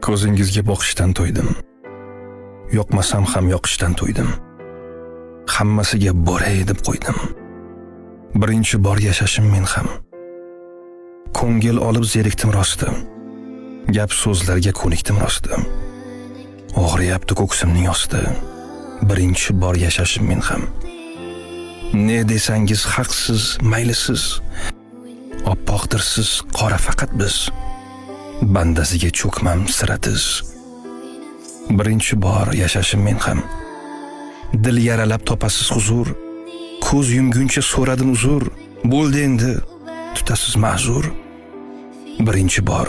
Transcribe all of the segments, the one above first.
Ko'zingizga boqishdan to'ydim. Yoqmasam ham yoqishdan to'ydim. Hammasiga boray deb qo'ydim. Birinchi bor yashashim men ham. Ko'ngil olib zerikdim rosti. Gap so'zlarga ko'nikdim rosti. Og'riyapti ko'ksimning osti. Birinchi bor yashashim men ham. Ne desangiz haqsiz, maylisiz. Oppoqdirsiz, qora faqat biz. Bandasiga cho'kmam siratiz. Birinchi bor yashashim men ham. Dil yaralab topasiz huzur. Ko'z yumguncha so'radim uzr. Bo'ldi endi, tutasiz ma'zur. Birinchi bor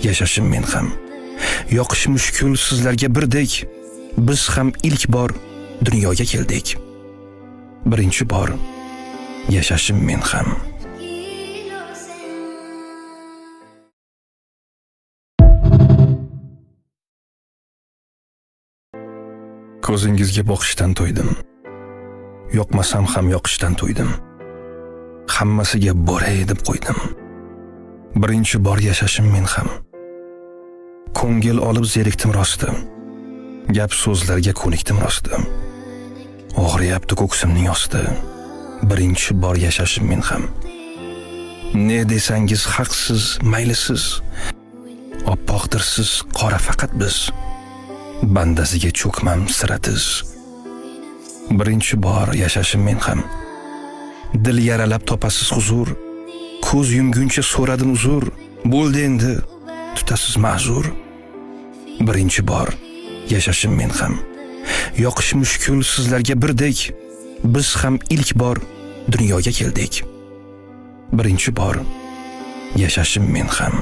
yashashim men ham. Yoqish mushkul sizlarga birdek. Biz ham ilk bor dunyoga keldik. Birinchi bor yashashim men ham. Ko'zingizga boqishdan to'ydim. Yoqmasam ham yoqishdan to'ydim. Hammasiga boray deb qo'ydim. Birinchi bor yashashim men ham. Ko'ngil olib zerikdim rosti. Gap so'zlarga ko'nikdim rosti. Og'riyapti ko'ksimning osti. Birinchi bor yashashim men ham. Ne desangiz haqsiz, maylisiz. Oppoqdirsiz, qora faqat biz. Bandasiga cho'kmam siratiz. Birinchi bor yashashim men ham. Dil yaralab topasiz huzur. Ko'z yumguncha so'radim uzr. Bo'ldi endi, tutasiz ma'zur. Birinchi bor yashashim men ham. Yoqish mushkul sizlarga birdek. Biz ham ilk bor dunyoga keldik. Birinchi bor yashashim men ham.